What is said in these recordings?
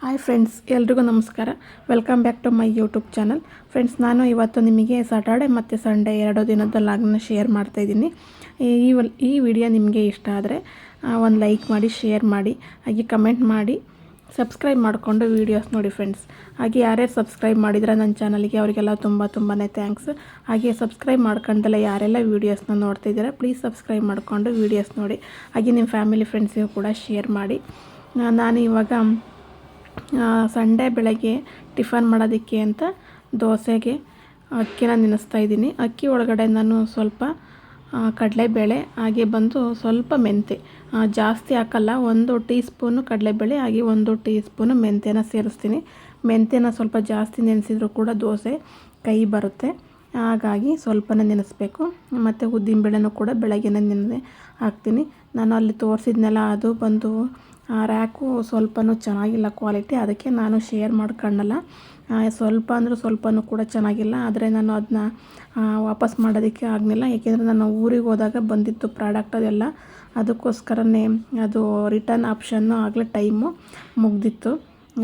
Hi friends, ಎಲ್ರಿಗೂ ನಮಸ್ಕಾರ. Welcome back to my YouTube channel. Friends, ನಾನು ಇವತ್ತು ನಿಮಗೆ ಸ್ಯಾಟರ್ಡೆ ಮತ್ತು ಸಂಡೇ 2 ದಿನದ ಲಾಗ್ನ ಶೇರ್ ಮಾಡ್ತಾಯಿದ್ದೀನಿ. ಈ ವಿಡಿಯೋ ನಿಮಗೆ ಇಷ್ಟ ಆದರೆ ಒಂದು ಲೈಕ್ ಮಾಡಿ, ಶೇರ್ ಮಾಡಿ, ಹಾಗೆ ಕಮೆಂಟ್ ಮಾಡಿ, ಸಬ್ಸ್ಕ್ರೈಬ್ ಮಾಡಿಕೊಂಡು ವೀಡಿಯೋಸ್ ನೋಡಿ ಫ್ರೆಂಡ್ಸ್. ಹಾಗೆ ಯಾರ್ಯಾರು ಸಬ್ಸ್ಕ್ರೈಬ್ ಮಾಡಿದ್ರೆ ನನ್ನ ಚಾನಲ್ಗೆ ಅವರಿಗೆಲ್ಲ ತುಂಬಾ ಥ್ಯಾಂಕ್ಸ್. ಹಾಗೆ ಸಬ್ಸ್ಕ್ರೈಬ್ ಮಾಡ್ಕೊಂಡಲ್ಲ ಯಾರೆಲ್ಲ ವೀಡಿಯೋಸ್ನ ನೋಡ್ತಿದ್ದೀರಾ ಪ್ಲೀಸ್ ಸಬ್ಸ್ಕ್ರೈಬ್ ಮಾಡಿಕೊಂಡು ವೀಡಿಯೋಸ್ ನೋಡಿ. ಹಾಗೆ ನಿಮ್ಮ ಫ್ಯಾಮಿಲಿ ಫ್ರೆಂಡ್ಸಿಗೂ ಕೂಡ ಶೇರ್ ಮಾಡಿ. ನಾನು ಇವಾಗ ಸಂಡೇ ಬೆಳಗ್ಗೆ ಟಿಫನ್ ಮಾಡೋದಕ್ಕೆ ಅಂತ ದೋಸೆಗೆ ಅಕ್ಕಿನ ನೆನೆಸ್ತಾ ಇದ್ದೀನಿ. ಅಕ್ಕಿ ಒಳಗಡೆ ನಾನು ಸ್ವಲ್ಪ ಕಡಲೆಬೇಳೆ, ಹಾಗೆ ಬಂದು ಸ್ವಲ್ಪ ಮೆಂತೆ, ಜಾಸ್ತಿ ಹಾಕಲ್ಲ, 1 ಟೀ ಸ್ಪೂನು ಕಡಲೆಬೇಳೆ ಹಾಗೆ 1 ಟೀ ಸ್ಪೂನು ಮೆಂತ್ಯನ ಸೇರಿಸ್ತೀನಿ. ಮೆಂತ್ಯನ ಸ್ವಲ್ಪ ಜಾಸ್ತಿ ನೆನೆಸಿದ್ರು ಕೂಡ ದೋಸೆ ಕೈ ಬರುತ್ತೆ, ಹಾಗಾಗಿ ಸ್ವಲ್ಪನೇ ನೆನೆಸ್ಬೇಕು. ಮತ್ತು ಉದ್ದಿನಬೇಳೆನೂ ಕೂಡ ಬೆಳಗ್ಗೆನೇ ನೆನೆ ಹಾಕ್ತೀನಿ. ನಾನು ಅಲ್ಲಿ ತೋರಿಸಿದ್ನೆಲ್ಲ ಅದು ಬಂದು ರ್ಯಾಕು ಸ್ವಲ್ಪನೂ ಚೆನ್ನಾಗಿಲ್ಲ ಕ್ವಾಲಿಟಿ, ಅದಕ್ಕೆ ನಾನು ಶೇರ್ ಮಾಡ್ಕೊಳ್ಳಲ್ಲ. ಸ್ವಲ್ಪ ಅಂದರೆ ಸ್ವಲ್ಪನೂ ಕೂಡ ಚೆನ್ನಾಗಿಲ್ಲ, ಆದರೆ ನಾನು ಅದನ್ನ ವಾಪಸ್ ಮಾಡೋದಕ್ಕೆ ಆಗಲಿಲ್ಲ. ಏಕೆಂದರೆ ನಾನು ಊರಿಗೆ ಹೋದಾಗ ಬಂದಿತ್ತು ಪ್ರಾಡಕ್ಟ್ ಅದೆಲ್ಲ, ಅದಕ್ಕೋಸ್ಕರನೇ ಅದು ರಿಟರ್ನ್ ಆಪ್ಷನ್ನು ಆಗಲೇ ಟೈಮು ಮುಗ್ದಿತ್ತು.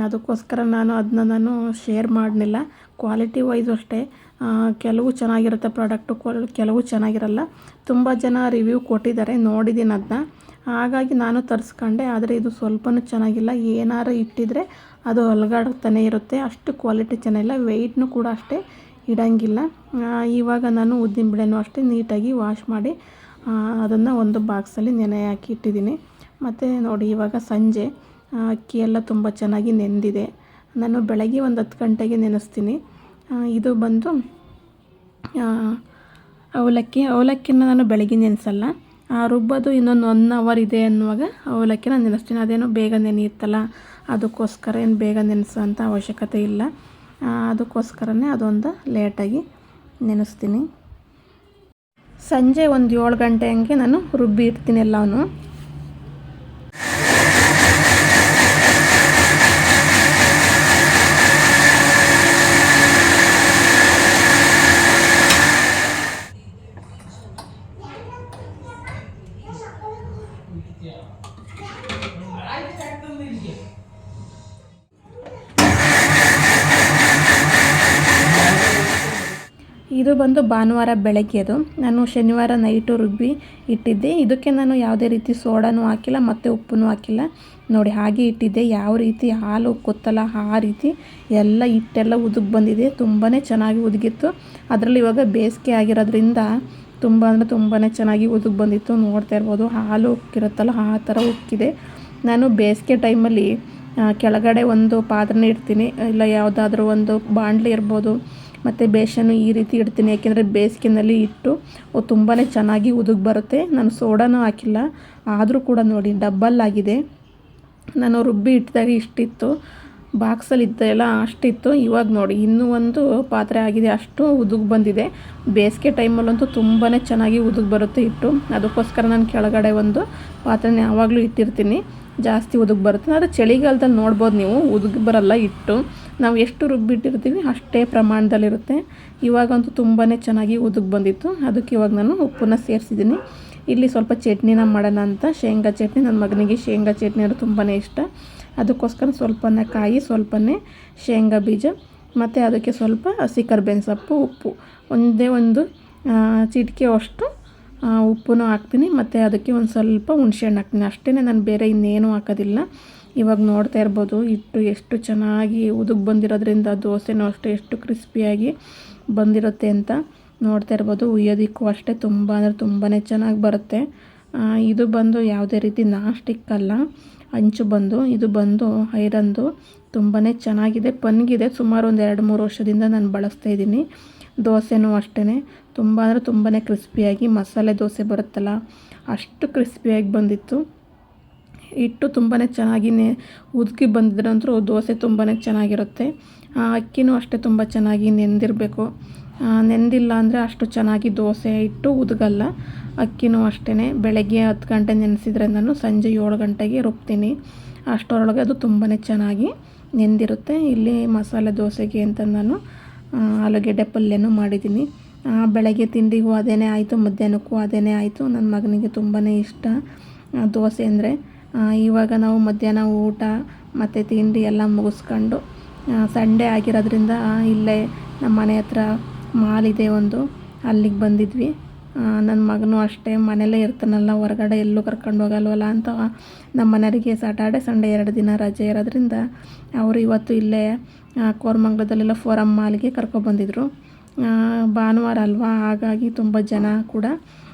ಅದಕ್ಕೋಸ್ಕರ ನಾನು ಶೇರ್ ಮಾಡಲಿಲ್ಲ. ಕ್ವಾಲಿಟಿ ವೈಸು ಅಷ್ಟೇ, ಕೆಲವು ಚೆನ್ನಾಗಿರುತ್ತೆ ಪ್ರಾಡಕ್ಟು, ಕೆಲವು ಚೆನ್ನಾಗಿರಲ್ಲ. ತುಂಬ ಜನ ರಿವ್ಯೂ ಕೊಟ್ಟಿದ್ದಾರೆ, ನೋಡಿದ್ದೀನಿ ಅದನ್ನ, ಹಾಗಾಗಿ ನಾನು ತರಿಸ್ಕೊಂಡೆ. ಆದರೆ ಇದು ಸ್ವಲ್ಪನೂ ಚೆನ್ನಾಗಿಲ್ಲ. ಏನಾರು ಇಟ್ಟಿದ್ರೆ ಅದು ಹೊಲಗಾಡ್ತಾನೆ ಇರುತ್ತೆ, ಅಷ್ಟು ಕ್ವಾಲಿಟಿ ಚೆನ್ನಾಗಿಲ್ಲ. ವೆಯ್ಟ್ನೂ ಕೂಡ ಅಷ್ಟೇ ಇಡಂಗಿಲ್ಲ. ಇವಾಗ ನಾನು ಉದ್ದಿನಬೇಳೆನೂ ಅಷ್ಟೇ ನೀಟಾಗಿ ವಾಶ್ ಮಾಡಿ ಅದನ್ನು ಒಂದು ಬಾಕ್ಸಲ್ಲಿ ನೆನೆ ಹಾಕಿ ಇಟ್ಟಿದ್ದೀನಿ. ಮತ್ತು ನೋಡಿ, ಇವಾಗ ಸಂಜೆ ಅಕ್ಕಿ ಎಲ್ಲ ತುಂಬ ಚೆನ್ನಾಗಿ ನೆಂದಿದೆ. ನಾನು ಬೆಳಗ್ಗೆ ಒಂದು 10 ಗಂಟೆಗೆ ನೆನೆಸ್ತೀನಿ. ಇದು ಬಂದು ಅವಲಕ್ಕಿನ ನಾನು ಬೆಳಗ್ಗೆ ನೆನೆಸಲ್ಲ, ರುಬ್ಬೋದು ಇನ್ನೊಂದು 1 ಅವರ್ ಇದೆ ಅನ್ನುವಾಗ ಅವಲಕ್ಕಿನ ನೆನೆಸ್ತೀನಿ. ಅದೇನೋ ಬೇಗ ನೆನೆಯುತ್ತಲ್ಲ, ಅದಕ್ಕೋಸ್ಕರ ಏನು ಬೇಗ ನೆನೆಸೋ ಅಂಥ ಅವಶ್ಯಕತೆ ಇಲ್ಲ, ಅದಕ್ಕೋಸ್ಕರನೇ ಅದೊಂದು ಲೇಟಾಗಿ ನೆನೆಸ್ತೀನಿ. ಸಂಜೆ ಒಂದು 7 ಗಂಟೆ ಹಂಗೆ ನಾನು ರುಬ್ಬಿ ಇಡ್ತೀನಿ ಎಲ್ಲವೂ. ಇದು ಬಂದು ಭಾನುವಾರ ಬೆಳಗ್ಗೆದು, ನಾನು ಶನಿವಾರ ನೈಟು ರುಬ್ಬಿ ಇಟ್ಟಿದ್ದೆ. ಇದಕ್ಕೆ ನಾನು ಯಾವುದೇ ರೀತಿ ಸೋಡಾನೂ ಹಾಕಿಲ್ಲ ಮತ್ತು ಉಪ್ಪೂ ಹಾಕಿಲ್ಲ. ನೋಡಿ, ಹಾಗೆ ಇಟ್ಟಿದ್ದೆ. ಯಾವ ರೀತಿ ಹಾಲು ಕೊತ್ತಲ್ಲ ಆ ರೀತಿ ಎಲ್ಲ ಹಿಟ್ಟೆಲ್ಲ ಉದುಗ್ ಬಂದಿದೆ, ತುಂಬಾ ಚೆನ್ನಾಗಿ ಉದುಗಿತ್ತು. ಅದರಲ್ಲಿ ಇವಾಗ ಬೇಸಿಗೆ ಆಗಿರೋದ್ರಿಂದ ತುಂಬ ಅಂದರೆ ತುಂಬಾ ಚೆನ್ನಾಗಿ ಉದುಗ್ ಬಂದಿತ್ತು. ನೋಡ್ತಾ ಇರ್ಬೋದು, ಹಾಲು ಉಕ್ಕಿರುತ್ತಲ್ಲ ಆ ಥರ ಉಕ್ಕಿದೆ. ನಾನು ಬೇಸಿಗೆ ಟೈಮಲ್ಲಿ ಕೆಳಗಡೆ ಒಂದು ಪಾತ್ರೆನೇ ಇಡ್ತೀನಿ, ಇಲ್ಲ ಯಾವುದಾದ್ರೂ ಒಂದು ಬಾಣಲೆ ಇರ್ಬೋದು, ಮತ್ತು ಬೇಸನ್ನು ಈ ರೀತಿ ಇಡ್ತೀನಿ. ಏಕೆಂದರೆ ಬೇಸಿಗೆನಲ್ಲಿ ಇಟ್ಟು ತುಂಬಾ ಚೆನ್ನಾಗಿ ಉದುಗ್ ಬರುತ್ತೆ. ನಾನು ಸೋಡಾನೂ ಹಾಕಿಲ್ಲ, ಆದರೂ ಕೂಡ ನೋಡಿ ಡಬ್ಬಲ್ ಆಗಿದೆ. ನಾನು ರುಬ್ಬಿ ಇಟ್ಟಿದಾಗ ಇಷ್ಟಿತ್ತು, ಬಾಕ್ಸಲ್ಲಿ ಇದ್ದೆಲ್ಲ ಅಷ್ಟಿತ್ತು. ಇವಾಗ ನೋಡಿ ಇನ್ನೂ ಒಂದು ಪಾತ್ರೆ ಆಗಿದೆ, ಅಷ್ಟು ಉದುಗ್ ಬಂದಿದೆ. ಬೇಸಿಗೆ ಟೈಮಲ್ಲಂತೂ ತುಂಬಾ ಚೆನ್ನಾಗಿ ಉದುಗ್ ಬರುತ್ತೆ ಹಿಟ್ಟು, ಅದಕ್ಕೋಸ್ಕರ ನಾನು ಕೆಳಗಡೆ ಒಂದು ಪಾತ್ರೆನ ಯಾವಾಗಲೂ ಇಟ್ಟಿರ್ತೀನಿ, ಜಾಸ್ತಿ ಉದುಗ್ ಬರುತ್ತೆ. ಆದರೆ ಚಳಿಗಾಲದಲ್ಲಿ ನೋಡ್ಬೋದು ನೀವು, ಉದುಗ್ ಬರಲ್ಲ ಹಿಟ್ಟು, ನಾವು ಎಷ್ಟು ರುಬ್ಬಿಟ್ಟಿರ್ತೀವಿ ಅಷ್ಟೇ ಪ್ರಮಾಣದಲ್ಲಿರುತ್ತೆ. ಇವಾಗಂತೂ ತುಂಬಾ ಚೆನ್ನಾಗಿ ಉದುಗ್ ಬಂದಿತ್ತು, ಅದಕ್ಕೆ ಇವಾಗ ನಾನು ಉಪ್ಪನ್ನ ಸೇರಿಸಿದ್ದೀನಿ. ಇಲ್ಲಿ ಸ್ವಲ್ಪ ಚಟ್ನಿನ ಮಾಡೋಣ ಅಂತ, ಶೇಂಗಾ ಚಟ್ನಿ. ನನ್ನ ಮಗನಿಗೆ ಶೇಂಗಾ ಚಟ್ನಿ ಅಂದರೆ ತುಂಬಾ ಇಷ್ಟ, ಅದಕ್ಕೋಸ್ಕರ ಸ್ವಲ್ಪನೇ ಕಾಯಿ, ಸ್ವಲ್ಪನೇ ಶೇಂಗಾ ಬೀಜ, ಮತ್ತು ಅದಕ್ಕೆ ಸ್ವಲ್ಪ ಹಸಿ ಕರ್ಬೇವಿನ ಸೊಪ್ಪು, ಉಪ್ಪು, ಒಂದು ಚಿಟಿಕೆ ಅಷ್ಟು ಉಪ್ಪನ್ನು ಹಾಕ್ತೀನಿ. ಮತ್ತು ಅದಕ್ಕೆ ಒಂದು ಸ್ವಲ್ಪ ಹುಣಸೆಹಣ್ಣು ಹಾಕ್ತೀನಿ, ಅಷ್ಟೇ. ನಾನು ಬೇರೆ ಇನ್ನೇನು ಹಾಕೋದಿಲ್ಲ. ಇವಾಗ ನೋಡ್ತಾ ಇರ್ಬೋದು ಹಿಟ್ಟು ಎಷ್ಟು ಚೆನ್ನಾಗಿ ಉದುಗ್ ಬಂದಿರೋದ್ರಿಂದ ದೋಸೆನೂ ಅಷ್ಟೇ ಎಷ್ಟು ಕ್ರಿಸ್ಪಿಯಾಗಿ ಬಂದಿರುತ್ತೆ ಅಂತ ನೋಡ್ತಾ ಇರ್ಬೋದು. ಉಯ್ಯೋದಕ್ಕೂ ಅಷ್ಟೇ ತುಂಬ ಅಂದರೆ ತುಂಬಾ ಚೆನ್ನಾಗಿ ಬರುತ್ತೆ. ಇದು ಬಂದು ಯಾವುದೇ ರೀತಿ ನಾಸ್ಟಿಕ್ ಅಲ್ಲ, ಹಂಚು ಬಂದು ಇದು ಬಂದು ಐರನ್ದು, ತುಂಬಾ ಚೆನ್ನಾಗಿದೆ, ಪನ್ಗಿದೆ. ಸುಮಾರು ಒಂದು 2-3 ವರ್ಷದಿಂದ ನಾನು ಬಳಸ್ತಾ ಇದ್ದೀನಿ. ದೋಸೆನೂ ಅಷ್ಟೇ ತುಂಬ ಅಂದರೆ ತುಂಬಾ ಕ್ರಿಸ್ಪಿಯಾಗಿ, ಮಸಾಲೆ ದೋಸೆ ಬರುತ್ತಲ್ಲ ಅಷ್ಟು ಕ್ರಿಸ್ಪಿಯಾಗಿ ಬಂದಿತ್ತು. ಹಿಟ್ಟು ತುಂಬಾ ಚೆನ್ನಾಗಿ ಉದುಗಿ ಬಂದಿದ್ರಂತೂ ದೋಸೆ ತುಂಬಾ ಚೆನ್ನಾಗಿರುತ್ತೆ. ಅಕ್ಕಿನೂ ಅಷ್ಟೇ ತುಂಬ ಚೆನ್ನಾಗಿ ನೆಂದಿರಬೇಕು, ನೆಂದಿಲ್ಲ ಅಂದರೆ ಅಷ್ಟು ಚೆನ್ನಾಗಿ ದೋಸೆ ಹಿಟ್ಟು ಉದುಗಲ್ಲ. ಅಕ್ಕಿನೂ ಅಷ್ಟೇ ಬೆಳಗ್ಗೆ 10 ಗಂಟೆ ನೆನೆಸಿದರೆ ನಾನು ಸಂಜೆ 7 ಗಂಟೆಗೆ ರುಬ್ತೀನಿ, ಅಷ್ಟರೊಳಗೆ ಅದು ತುಂಬಾ ಚೆನ್ನಾಗಿ ನೆಂದಿರುತ್ತೆ. ಇಲ್ಲಿ ಮಸಾಲೆ ದೋಸೆಗೆ ಅಂತ ನಾನು ಆಲೂಗೆಡ್ಡೆ ಪಲ್ಯನೂ ಮಾಡಿದ್ದೀನಿ. ಬೆಳಗ್ಗೆ ತಿಂಡಿಗೂ ಅದೇ ಆಯಿತು, ಮಧ್ಯಾಹ್ನಕ್ಕೂ ಅದೇ ಆಯಿತು. ನನ್ನ ಮಗನಿಗೆ ತುಂಬಾ ಇಷ್ಟ ದೋಸೆ ಅಂದರೆ. ಇವಾಗ ನಾವು ಮಧ್ಯಾಹ್ನ ಊಟ ಮತ್ತು ತಿಂಡಿ ಎಲ್ಲ ಮುಗಿಸ್ಕೊಂಡು ಸಂಡೇ ಆಗಿರೋದ್ರಿಂದ ಇಲ್ಲೇ ನಮ್ಮ ಮನೆ ಹತ್ರ ಮಾಲ್ ಇದೆ ಒಂದು, ಅಲ್ಲಿಗೆ ಬಂದಿದ್ವಿ. ನನ್ನ ಮಗನೂ ಅಷ್ಟೇ ಮನೆಯಲ್ಲೇ ಇರ್ತಾನಲ್ಲ, ಹೊರಗಡೆ ಎಲ್ಲೂ ಕರ್ಕೊಂಡು ಹೋಗಲ್ವಲ್ಲ ಅಂತ ನಮ್ಮ ಮನೆಯವರಿಗೆ ಸ್ಯಾಟರ್ಡೆ ಸಂಡೇ 2 ದಿನ ರಜೆ ಇರೋದ್ರಿಂದ ಅವರು ಇವತ್ತು ಇಲ್ಲೇ ಕೋರಮಂಗ್ಲದಲ್ಲೆಲ್ಲ ಫೋರಮ್ ಮಾಲ್ಗೆ ಕರ್ಕೊಬಂದಿದ್ರು. ಭಾನುವಾರ ಅಲ್ವಾ, ಹಾಗಾಗಿ ತುಂಬ ಜನ ಕೂಡ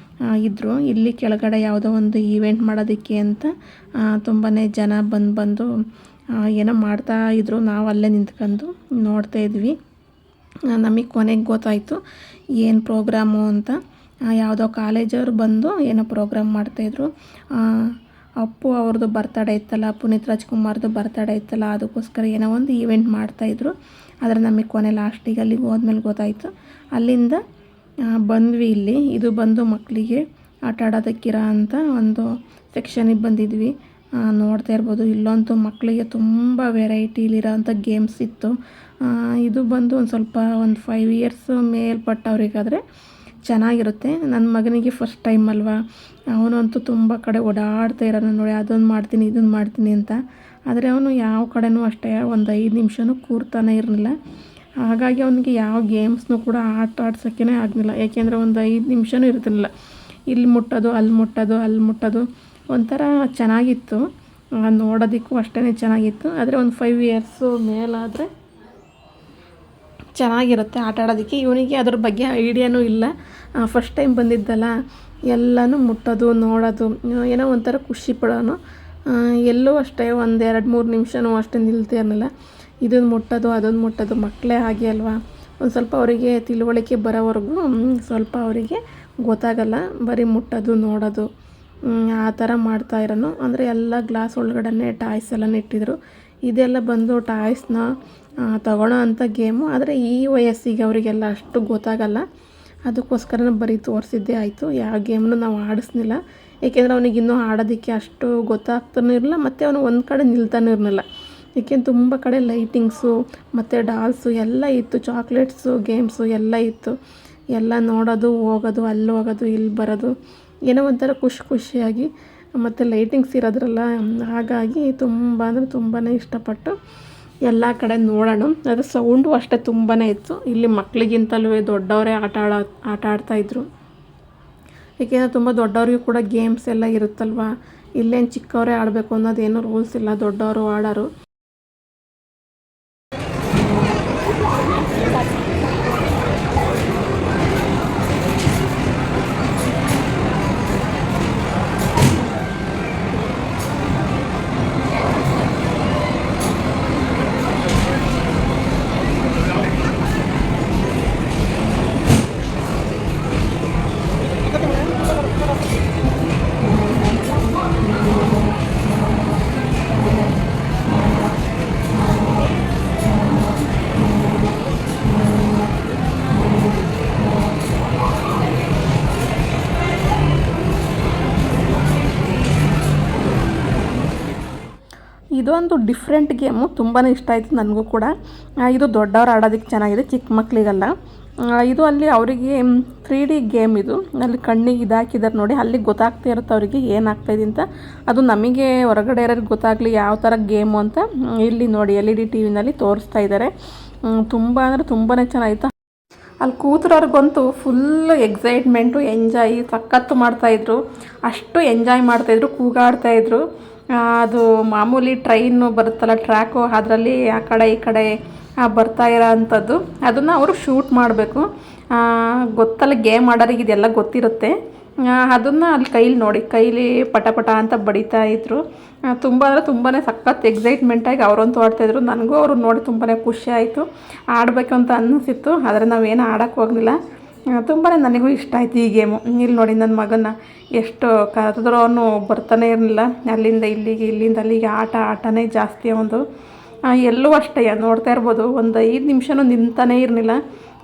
ಇದ್ದರು. ಇಲ್ಲಿ ಕೆಳಗಡೆ ಯಾವುದೋ ಒಂದು ಈವೆಂಟ್ ಮಾಡೋದಕ್ಕೆ ಅಂತ ತುಂಬಾ ಜನ ಬಂದು ಏನೋ ಮಾಡ್ತಾಯಿದ್ರು. ನಾವು ಅಲ್ಲೇ ನಿಂತ್ಕೊಂಡು ನೋಡ್ತಾ ಇದ್ವಿ. ನಮಗೆ ಕೊನೆಗೆ ಗೊತ್ತಾಯಿತು ಏನು ಪ್ರೋಗ್ರಾಮು ಅಂತ. ಯಾವುದೋ ಕಾಲೇಜವ್ರು ಬಂದು ಏನೋ ಪ್ರೋಗ್ರಾಮ್ ಮಾಡ್ತಾಯಿದ್ರು. ಅಪ್ಪು ಅವ್ರದ್ದು ಬರ್ತಡೇ ಇತ್ತಲ್ಲ, ಪುನೀತ್ ರಾಜ್ಕುಮಾರ್ದು ಬರ್ತಡೇ ಇತ್ತಲ್ಲ, ಅದಕ್ಕೋಸ್ಕರ ಏನೋ ಒಂದು ಈವೆಂಟ್ ಮಾಡ್ತಾಯಿದ್ರು. ಆದರೆ ನಮಗೆ ಕೊನೆ ಲಾಸ್ಟಿಗೆ ಅಲ್ಲಿಗೆ ಹೋದ್ಮೇಲೆ ಗೊತ್ತಾಯಿತು. ಅಲ್ಲಿಂದ ಬಂದ್ವಿ. ಇದು ಬಂದು ಮಕ್ಕಳಿಗೆ ಆಟ ಆಡೋದಕ್ಕಿರೋ ಅಂಥ ಒಂದು ಸೆಕ್ಷನಿಗೆ ಬಂದಿದ್ವಿ. ನೋಡ್ತಾ ಇರ್ಬೋದು, ಇಲ್ಲಂತೂ ಮಕ್ಕಳಿಗೆ ತುಂಬ ವೆರೈಟಿಲಿರೋ ಅಂಥ ಗೇಮ್ಸ್ ಇತ್ತು. ಇದು ಬಂದು ಒಂದು 5 ಇಯರ್ಸ್ ಮೇಲ್ಪಟ್ಟವ್ರಿಗಾದರೆ ಚೆನ್ನಾಗಿರುತ್ತೆ. ನನ್ನ ಮಗನಿಗೆ ಫಸ್ಟ್ ಟೈಮ್ ಅಲ್ವಾ, ಅವನಂತೂ ತುಂಬ ಕಡೆ ಓಡಾಡ್ತಾ ಇರೋನು ನೋಡಿ, ಅದೊಂದು ಮಾಡ್ತೀನಿ ಇದನ್ನು ಮಾಡ್ತೀನಿ ಅಂತ. ಆದರೆ ಅವನು ಯಾವ ಕಡೆನೂ ಅಷ್ಟೇ ಒಂದು 5 ನಿಮಿಷನೂ ಕೂರ್ತಾನೆ ಇರಲಿಲ್ಲ. ಹಾಗಾಗಿ ಅವನಿಗೆ ಯಾವ ಗೇಮ್ಸ್ನೂ ಕೂಡ ಆಡ್ಸೋಕ್ಕೇ ಆಗಲಿಲ್ಲ. ಏಕೆಂದರೆ ಒಂದು 5 ನಿಮಿಷನೂ ಇರ್ತಿರಲಿಲ್ಲ. ಇಲ್ಲಿ ಮುಟ್ಟೋದು ಅಲ್ಲಿ ಮುಟ್ಟೋದು ಒಂಥರ ಚೆನ್ನಾಗಿತ್ತು, ನೋಡೋದಕ್ಕೂ ಅಷ್ಟೇ ಚೆನ್ನಾಗಿತ್ತು. ಆದರೆ ಒಂದು 5 ಇಯರ್ಸು ಮೇಲಾದರೆ ಚೆನ್ನಾಗಿರುತ್ತೆ ಆಟ ಆಡೋದಕ್ಕೆ. ಇವನಿಗೆ ಅದ್ರ ಬಗ್ಗೆ ಐಡಿಯಾನೂ ಇಲ್ಲ, ಫಸ್ಟ್ ಟೈಮ್ ಬಂದಿದ್ದಲ್ಲ, ಎಲ್ಲನೂ ಮುಟ್ಟೋದು ನೋಡೋದು ಏನೋ ಒಂಥರ ಖುಷಿ ಪಡೋನು. ಎಲ್ಲೂ ಅಷ್ಟೇ ಒಂದು 2-3 ನಿಮಿಷನೂ ಅಷ್ಟೇ ನಿಲ್ತಿರಲಿಲ್ಲ. ಇದನ್ನು ಮುಟ್ಟೋದು ಅದನ್ನು ಮುಟ್ಟೋದು, ಮಕ್ಕಳೇ ಹಾಗೆ ಅಲ್ವಾ, ಒಂದು ಸ್ವಲ್ಪ ಅವರಿಗೆ ತಿಳುವಳಿಕೆ ಬರೋವರೆಗೂ ಸ್ವಲ್ಪ ಅವರಿಗೆ ಗೊತ್ತಾಗಲ್ಲ, ಬರೀ ಮುಟ್ಟೋದು ನೋಡೋದು ಆ ಥರ ಮಾಡ್ತಾ ಇರೋನು. ಅಂದರೆ ಎಲ್ಲ ಗ್ಲಾಸ್ ಒಳಗಡೆ ಟಾಯ್ಸ್ ಎಲ್ಲ ಇಟ್ಟಿದ್ರು. ಇದೆಲ್ಲ ಬಂದು ಟಾಯ್ಸ್ನ ತಗೊಳ್ಳೋ ಅಂಥ ಗೇಮು. ಆದರೆ ಈ ವಯಸ್ಸಿಗೆ ಅವರಿಗೆಲ್ಲ ಅಷ್ಟು ಗೊತ್ತಾಗಲ್ಲ, ಅದಕ್ಕೋಸ್ಕರ ಬರೀ ತೋರಿಸಿದ್ದೇ ಆಯಿತು. ಯಾವ ಗೇಮ್ನು ನಾವು ಆಡಿಸ್ನಿಲ್ಲ. ಏಕೆಂದರೆ ಅವನಿಗೆ ಇನ್ನೂ ಆಡೋದಕ್ಕೆ ಅಷ್ಟು ಗೊತ್ತಾಗ್ತಾನೂ ಇರಲಿಲ್ಲ, ಮತ್ತು ಅವನು ಒಂದು ಕಡೆ ನಿಲ್ತಾನೂ ಇರಲಿಲ್ಲ. ಏಕೆಂದ್ರೆ ತುಂಬ ಕಡೆ ಲೈಟಿಂಗ್ಸು ಮತ್ತು ಡಾಲ್ಸು ಎಲ್ಲ ಇತ್ತು, ಚಾಕ್ಲೇಟ್ಸು ಗೇಮ್ಸು ಎಲ್ಲ ಇತ್ತು. ಎಲ್ಲ ನೋಡೋದು, ಹೋಗೋದು, ಅಲ್ಲಿ ಹೋಗೋದು ಇಲ್ಲಿ ಬರೋದು, ಏನೋ ಒಂಥರ ಖುಷಿಯಾಗಿ, ಮತ್ತು ಲೈಟಿಂಗ್ಸ್ ಇರೋದ್ರಲ್ಲ, ಹಾಗಾಗಿ ತುಂಬ ಅಂದರೆ ತುಂಬಾ ಇಷ್ಟಪಟ್ಟು ಎಲ್ಲ ಕಡೆ ನೋಡೋಣ. ಅದು ಸೌಂಡು ಅಷ್ಟೇ ತುಂಬಾ ಇತ್ತು. ಇಲ್ಲಿ ಮಕ್ಕಳಿಗಿಂತಲೂ ದೊಡ್ಡವರೇ ಆಟ ಆಡ್ತಾಯಿದ್ರು. ಏಕೆಂದರೆ ತುಂಬ ದೊಡ್ಡವ್ರಿಗೂ ಕೂಡ ಗೇಮ್ಸ್ ಎಲ್ಲ ಇರುತ್ತಲ್ವ, ಇಲ್ಲೇನು ಚಿಕ್ಕವರೇ ಆಡಬೇಕು ಅನ್ನೋದೇನು ರೂಲ್ಸ್ ಇಲ್ಲ, ದೊಡ್ಡವರು ಆಡೋರು. ಇದೊಂದು ಡಿಫ್ರೆಂಟ್ ಗೇಮು, ತುಂಬಾ ಇಷ್ಟ ಆಯಿತು ನನಗೂ ಕೂಡ. ಇದು ದೊಡ್ಡವ್ರು ಆಡೋದಕ್ಕೆ ಚೆನ್ನಾಗಿದೆ, ಚಿಕ್ಕ ಮಕ್ಕಳಿಗಲ್ಲ. ಇದು ಅಲ್ಲಿ ಅವರಿಗೆ 3D ಗೇಮ್. ಇದು ಅಲ್ಲಿ ಕಣ್ಣಿಗೆ ಇದಾಕಿದ್ದಾರೆ ನೋಡಿ, ಅಲ್ಲಿಗೆ ಗೊತ್ತಾಗ್ತಾ ಇರುತ್ತೆ ಅವರಿಗೆ ಏನಾಗ್ತಾಯಿದೆ ಅಂತ. ಅದು ನಮಗೆ ಹೊರಗಡೆ ಇರೋರಿಗೆ ಗೊತ್ತಾಗಲಿ ಯಾವ ಥರ ಗೇಮು ಅಂತ ಇಲ್ಲಿ ನೋಡಿ LED TV ತೋರಿಸ್ತಾ ಇದ್ದಾರೆ. ತುಂಬ ಅಂದರೆ ತುಂಬಾ ಚೆನ್ನಾಗಿತ್ತು. ಅಲ್ಲಿ ಕೂತಿರೋರ್ಗಂತೂ ಫುಲ್ಲು ಎಕ್ಸೈಟ್ಮೆಂಟು, ಎಂಜಾಯ್ ಸಖತ್ತು ಮಾಡ್ತಾಯಿದ್ರು. ಅಷ್ಟು ಎಂಜಾಯ್ ಮಾಡ್ತಾಯಿದ್ರು, ಕೂಗಾಡ್ತಾಯಿದ್ರು. ಅದು ಮಾಮೂಲಿ ಟ್ರೈನು ಬರುತ್ತಲ್ಲ, ಟ್ರ್ಯಾಕು, ಅದರಲ್ಲಿ ಆ ಕಡೆ ಈ ಕಡೆ ಬರ್ತಾ ಇರೋ ಅಂಥದ್ದು. ಅದನ್ನು ಅವರು ಶೂಟ್ ಮಾಡಬೇಕು. ಗೊತ್ತಲ್ಲ, ಗೇಮ್ ಆಡೋರಿಗೆ ಇದೆಲ್ಲ ಗೊತ್ತಿರುತ್ತೆ. ಅದನ್ನು ಅಲ್ಲಿ ಕೈಲಿ ಪಟ ಅಂತ ಬಡಿತಾ ಇದ್ರು. ತುಂಬ ಅಂದರೆ ತುಂಬಾ ಸಖತ್ ಎಕ್ಸೈಟ್ಮೆಂಟಾಗಿ ಅವರಂತೂ ಆಡ್ತಾಯಿದ್ರು. ನನಗೂ ಅವರು ನೋಡಿ ತುಂಬಾ ಖುಷಿ ಆಯಿತು, ಆಡಬೇಕು ಅಂತ ಅನ್ನಿಸಿತ್ತು. ಆದರೆ ನಾವೇನು ಆಡೋಕ್ಕೆ ಹೋಗಲಿಲ್ಲ. ತುಂಬಾ ನನಗೂ ಇಷ್ಟ ಆಯಿತು ಈ ಗೇಮು. ಇಲ್ಲಿ ನೋಡಿ ನನ್ನ ಮಗನ ಎಷ್ಟು ಕರೆದ್ರೂ ಅವನು ಬರ್ತಾನೆ ಇರಲಿಲ್ಲ. ಅಲ್ಲಿಂದ ಇಲ್ಲಿಗೆ ಇಲ್ಲಿಂದ ಅಲ್ಲಿಗೆ ಆಟನೇ ಜಾಸ್ತಿ ಅವನು. ಎಲ್ಲೂ ಅಷ್ಟೇ ನೋಡ್ತಾ ಇರ್ಬೋದು, ಒಂದು 5 ನಿಮಿಷನೂ ನಿಂತಾನೇ ಇರಲಿಲ್ಲ.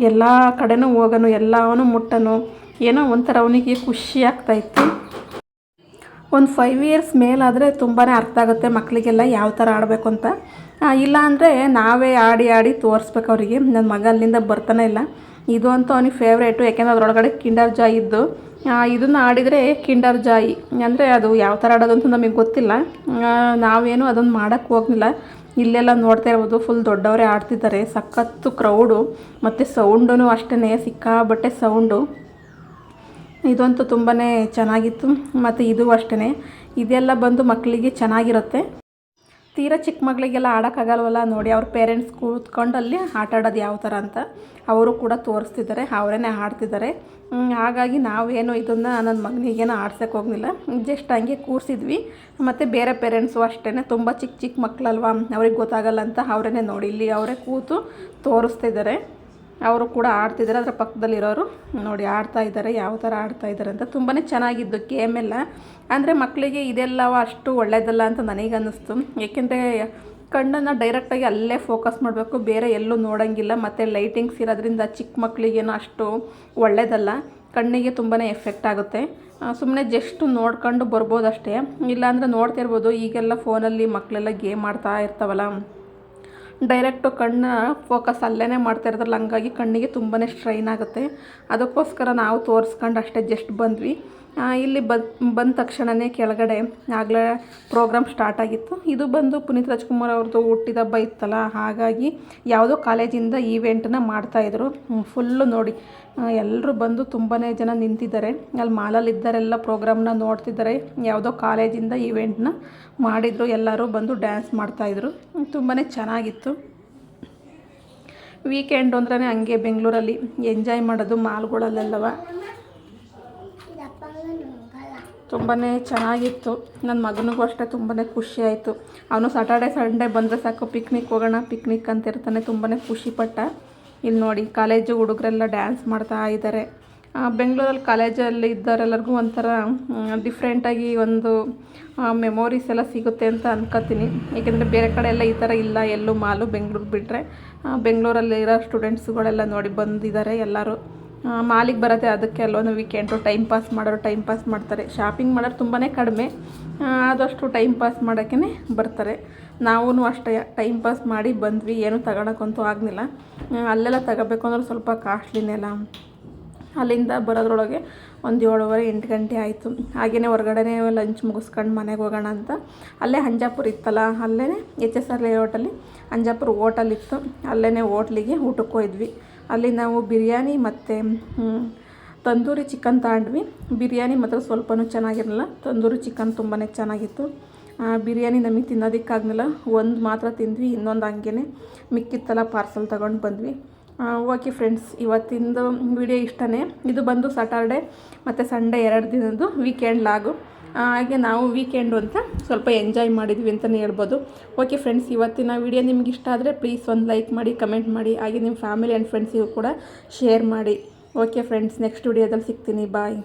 ಎಲ್ಲ ಕಡೆನೂ ಹೋಗೋನು, ಎಲ್ಲವೂ ಮುಟ್ಟನು, ಏನೋ ಒಂಥರ ಅವನಿಗೆ ಖುಷಿ ಆಗ್ತಾಯಿತ್ತು. ಒಂದು 5 ಇಯರ್ಸ್ ಮೇಲಾದರೆ ತುಂಬಾ ಅರ್ಥ ಆಗುತ್ತೆ ಮಕ್ಕಳಿಗೆಲ್ಲ ಯಾವ ಥರ ಆಡಬೇಕು ಅಂತ. ಇಲ್ಲ ಅಂದರೆ ನಾವೇ ಆಡಿ ತೋರಿಸ್ಬೇಕು ಅವರಿಗೆ. ನನ್ನ ಮಗ ಅಲ್ಲಿಂದ ಬರ್ತಾನೆ ಇಲ್ಲ. ಇದು ಅಂತೂ ಅವನಿಗೆ ಫೇವ್ರೇಟು, ಯಾಕೆಂದರೆ ಅದರೊಳಗಡೆ ಕಿಂಡರ್ ಜಾಯ್ ಇದ್ದು ಇದನ್ನು ಆಡಿದರೆ ಕಿಂಡರ್ ಜಾಯಿ ಅಂದರೆ ಅದು ಯಾವ ಥರ ಆಡೋದು ಅಂತ ನಮಗೆ ಗೊತ್ತಿಲ್ಲ. ನಾವೇನು ಅದನ್ನು ಮಾಡೋಕ್ಕೆ ಹೋಗಲಿಲ್ಲ. ಇಲ್ಲೆಲ್ಲ ನೋಡ್ತಾ ಇರ್ಬೋದು, ಫುಲ್ ದೊಡ್ಡವರೇ ಆಡ್ತಿದ್ದಾರೆ. ಸಖತ್ತು ಕ್ರೌಡು ಮತ್ತು ಸೌಂಡೂ ಅಷ್ಟೇ, ಸಿಕ್ಕಾಬಟ್ಟೆ ಸೌಂಡು. ಇದಂತೂ ತುಂಬಾ ಚೆನ್ನಾಗಿತ್ತು. ಮತ್ತು ಇದು ಅಷ್ಟೇ, ಇದೆಲ್ಲ ಬಂದು ಮಕ್ಕಳಿಗೆ ಚೆನ್ನಾಗಿರುತ್ತೆ. ತೀರಾ ಚಿಕ್ಕ ಮಕ್ಕಳಿಗೆಲ್ಲ ಆಡೋಕ್ಕಾಗಲ್ವಲ್ಲ ನೋಡಿ, ಅವ್ರ ಪೇರೆಂಟ್ಸ್ ಕೂತ್ಕೊಂಡು ಅಲ್ಲಿ ಆಟ ಆಡೋದು ಯಾವ ಥರ ಅಂತ ಅವರು ಕೂಡ ತೋರಿಸ್ತಿದ್ದಾರೆ, ಅವರೇ ಆಡ್ತಿದ್ದಾರೆ. ಹಾಗಾಗಿ ನಾವೇನು ಇದನ್ನು ನನ್ನ ಮಗನಿಗೇನೋ ಆಡ್ಸೋಕ್ಕೆ ಹೋಗಲಿಲ್ಲ, ಜಸ್ಟ್ ಹಂಗೆ ಕೂರಿಸಿದ್ವಿ. ಮತ್ತು ಬೇರೆ ಪೇರೆಂಟ್ಸು ಅಷ್ಟೇ, ತುಂಬ ಚಿಕ್ಕ ಚಿಕ್ಕ ಮಕ್ಕಳಲ್ವ, ಅವ್ರಿಗೆ ಗೊತ್ತಾಗಲ್ಲ ಅಂತ ಅವರೇ ನೋಡಿ ಇಲ್ಲಿ ಅವರೇ ಕೂತು ತೋರಿಸ್ತಿದ್ದಾರೆ. ಅವರು ಕೂಡ ಆಡ್ತಿದ್ದಾರೆ. ಅದರ ಪಕ್ಕದಲ್ಲಿರೋರು ನೋಡಿ ಆಡ್ತಾ ಇದ್ದಾರೆ, ಯಾವ ಥರ ಆಡ್ತಾ ಇದ್ದಾರೆ ಅಂತ. ತುಂಬಾ ಚೆನ್ನಾಗಿದ್ದು ಗೇಮೆಲ್ಲ. ಅಂದರೆ ಮಕ್ಕಳಿಗೆ ಇದೆಲ್ಲವ ಅಷ್ಟು ಒಳ್ಳೆಯದಲ್ಲ ಅಂತ ನನಗೆ ಅನ್ನಿಸ್ತು. ಏಕೆಂದರೆ ಕಣ್ಣನ್ನು ಡೈರೆಕ್ಟಾಗಿ ಅಲ್ಲೇ ಫೋಕಸ್ ಮಾಡಬೇಕು, ಬೇರೆ ಎಲ್ಲೂ ನೋಡೋಂಗಿಲ್ಲ. ಮತ್ತು ಲೈಟಿಂಗ್ಸ್ ಇರೋದ್ರಿಂದ ಚಿಕ್ಕ ಮಕ್ಕಳಿಗೇನೋ ಅಷ್ಟು ಒಳ್ಳೆಯದಲ್ಲ, ಕಣ್ಣಿಗೆ ತುಂಬಾ ಎಫೆಕ್ಟ್ ಆಗುತ್ತೆ. ಸುಮ್ಮನೆ ಜಸ್ಟ್ ನೋಡ್ಕೊಂಡು ಬರ್ಬೋದು ಅಷ್ಟೇ. ಇಲ್ಲಾಂದರೆ ನೋಡ್ತಿರ್ಬೋದು, ಈಗೆಲ್ಲ ಫೋನಲ್ಲಿ ಮಕ್ಕಳೆಲ್ಲ ಗೇಮ್ ಆಡ್ತಾ ಇರ್ತಾವಲ್ಲ, ಡೈರೆಕ್ಟು ಕಣ್ಣು ಫೋಕಸ್ ಅಲ್ಲೇ ಮಾಡ್ತಾ ಇರೋದ್ರಲ್ಲ, ಹಂಗಾಗಿ ಕಣ್ಣಿಗೆ ತುಂಬಾ ಸ್ಟ್ರೈನ್ ಆಗುತ್ತೆ. ಅದಕ್ಕೋಸ್ಕರ ನಾವು ತೋರಿಸ್ಕೊಂಡು ಅಷ್ಟೇ ಜಸ್ಟ್ ಬಂದ್ವಿ. ಇಲ್ಲಿ ಬಂದ ತಕ್ಷಣವೇ ಕೆಳಗಡೆ ಆಗಲೇ ಪ್ರೋಗ್ರಾಮ್ ಸ್ಟಾರ್ಟ್ ಆಗಿತ್ತು. ಇದು ಬಂದು ಪುನೀತ್ ರಾಜ್ಕುಮಾರ್ ಅವ್ರದ್ದು ಹುಟ್ಟಿದ ಹಬ್ಬ ಇತ್ತಲ್ಲ, ಹಾಗಾಗಿ ಯಾವುದೋ ಕಾಲೇಜಿಂದ ಈವೆಂಟನ್ನ ಮಾಡ್ತಾಯಿದ್ರು. ಫುಲ್ಲು ನೋಡಿ ಎಲ್ಲರೂ ಬಂದು ತುಂಬಾ ಜನ ನಿಂತಿದ್ದಾರೆ. ಅಲ್ಲಿ ಮಾಲಲ್ಲಿದ್ದರೆಲ್ಲ ಪ್ರೋಗ್ರಾಮ್ನ ನೋಡ್ತಿದ್ದಾರೆ. ಯಾವುದೋ ಕಾಲೇಜಿಂದ ಈವೆಂಟ್ನ ಮಾಡಿದರು, ಎಲ್ಲರೂ ಬಂದು ಡ್ಯಾನ್ಸ್ ಮಾಡ್ತಾಯಿದ್ರು. ತುಂಬಾ ಚೆನ್ನಾಗಿತ್ತು. ವೀಕೆಂಡ್ ಅಂದ್ರೆ ಹಂಗೆ ಬೆಂಗಳೂರಲ್ಲಿ ಎಂಜಾಯ್ ಮಾಡೋದು ಮಾಲ್ಗಳಲ್ಲೆಲ್ಲವ. ತುಂಬಾ ಚೆನ್ನಾಗಿತ್ತು. ನನ್ನ ಮಗನಿಗೂ ಅಷ್ಟೇ ತುಂಬಾ ಖುಷಿ ಆಯಿತು. ಅವನು ಸಾಟರ್ಡೆ ಸಂಡೇ ಬಂದರೆ ಸಾಕು ಪಿಕ್ನಿಕ್ ಹೋಗೋಣ ಪಿಕ್ನಿಕ್ ಅಂತ ಇರ್ತಾನೆ, ತುಂಬಾ ಖುಷಿಪಟ್ಟ. ಇಲ್ಲಿ ನೋಡಿ ಕಾಲೇಜು ಹುಡುಗರೆಲ್ಲ ಡ್ಯಾನ್ಸ್ ಮಾಡ್ತಾ ಇದ್ದಾರೆ. ಬೆಂಗಳೂರಲ್ಲಿ ಕಾಲೇಜಲ್ಲಿ ಇದ್ದವರೆಲ್ಲರಿಗೂ ಒಂಥರ ಡಿಫ್ರೆಂಟಾಗಿ ಒಂದು ಮೆಮೊರೀಸ್ ಎಲ್ಲ ಸಿಗುತ್ತೆ ಅಂತ ಅನ್ಕೋತೀನಿ. ಏಕೆಂದರೆ ಬೇರೆ ಕಡೆ ಎಲ್ಲ ಈ ಥರ ಇಲ್ಲ ಎಲ್ಲೂ ಮಾಲು, ಬೆಂಗಳೂರು ಬಿಟ್ಟರೆ. ಬೆಂಗಳೂರಲ್ಲಿರೋ ಸ್ಟೂಡೆಂಟ್ಸ್ಗಳೆಲ್ಲ ನೋಡಿ ಬಂದಿದ್ದಾರೆ ಎಲ್ಲರೂ. ಮಾಲಿಗೆ ಬರುತ್ತೆ ಅದಕ್ಕೆ ಅಲ್ಲೊಂದು ವೀಕೆಂಡು ಟೈಮ್ ಪಾಸ್ ಮಾಡೋರು ಟೈಮ್ ಪಾಸ್ ಮಾಡ್ತಾರೆ. ಶಾಪಿಂಗ್ ಮಾಡೋರು ತುಂಬಾ ಕಡಿಮೆ, ಆದಷ್ಟು ಟೈಮ್ ಪಾಸ್ ಮಾಡೋಕ್ಕೇ ಬರ್ತಾರೆ. ನಾವೂ ಅಷ್ಟೇ ಟೈಮ್ ಪಾಸ್ ಮಾಡಿ ಬಂದ್ವಿ, ಏನೂ ತಗೊಳಕ್ಕಂತೂ ಆಗಲಿಲ್ಲ. ಅಲ್ಲೆಲ್ಲ ತಗೋಬೇಕು ಅಂದ್ರೆ ಸ್ವಲ್ಪ ಕಾಸ್ಟ್ಲಿನೆಲ್ಲ. ಅಲ್ಲಿಂದ ಬರೋದ್ರೊಳಗೆ ಒಂದು 7:30 8 ಗಂಟೆ ಆಯಿತು. ಹಾಗೆಯೇ ಹೊರಗಡೆ ಲಂಚ್ ಮುಗಿಸ್ಕೊಂಡು ಮನೆಗೆ ಹೋಗೋಣ ಅಂತ ಅಲ್ಲೇ ಹಂಜಾಪುರ ಇತ್ತಲ್ಲ, ಅಲ್ಲೇ HSR ಲೇಔಟಲ್ಲಿ ಹಂಜಾಪುರ ಹೋಟೆಲ್ ಇತ್ತು, ಅಲ್ಲೇ ಹೋಟ್ಲಿಗೆ ಊಟಕ್ಕೆ ಹೋದ್ವಿ. ಅಲ್ಲಿ ನಾವು ಬಿರಿಯಾನಿ ಮತ್ತು ತಂದೂರಿ ಚಿಕನ್ ತಗೊಂಡ್ವಿ. ಬಿರಿಯಾನಿ ಮಾತ್ರ ಸ್ವಲ್ಪನೂ ಚೆನ್ನಾಗಿರಲಿಲ್ಲ, ತಂದೂರಿ ಚಿಕನ್ ತುಂಬಾ ಚೆನ್ನಾಗಿತ್ತು. ಬಿರಿಯಾನಿ ನಮಗೆ ತಿನ್ನೋದಕ್ಕಾಗಲಿಲ್ಲ, ಒಂದು ಮಾತ್ರ ತಿಂದ್ವಿ, ಇನ್ನೊಂದು ಹಂಗೇ ಮಿಕ್ಕಿತ್ತಲ್ಲ ಪಾರ್ಸಲ್ ತೊಗೊಂಡು ಬಂದ್ವಿ. ಓಕೆ ಫ್ರೆಂಡ್ಸ್, ಇವತ್ತಿಂದು ವಿಡಿಯೋ ಇಷ್ಟನೇ. ಇದು ಬಂದು ಸಾಟರ್ಡೆ ಮತ್ತು ಸಂಡೇ 2 ದಿನದ್ದು ವೀಕೆಂಡ್ ಲಾಗು. ಹಾಗೆ ನಾವು ವೀಕೆಂಡು ಅಂತ ಸ್ವಲ್ಪ ಎಂಜಾಯ್ ಮಾಡಿದ್ವಿ ಅಂತಲೇ ಹೇಳ್ಬೋದು. ಓಕೆ ಫ್ರೆಂಡ್ಸ್, ಇವತ್ತಿನ ವಿಡಿಯೋ ನಿಮ್ಗೆ ಇಷ್ಟ ಆದರೆ ಪ್ಲೀಸ್ ಒಂದು ಲೈಕ್ ಮಾಡಿ, ಕಮೆಂಟ್ ಮಾಡಿ, ಹಾಗೆ ನಿಮ್ಮ ಫ್ಯಾಮಿಲಿ ಆ್ಯಂಡ್ ಫ್ರೆಂಡ್ಸಿಗೂ ಕೂಡ ಶೇರ್ ಮಾಡಿ. ಓಕೆ ಫ್ರೆಂಡ್ಸ್, ನೆಕ್ಸ್ಟ್ ವಿಡಿಯೋದಲ್ಲಿ ಸಿಗ್ತೀನಿ. ಬಾಯ್.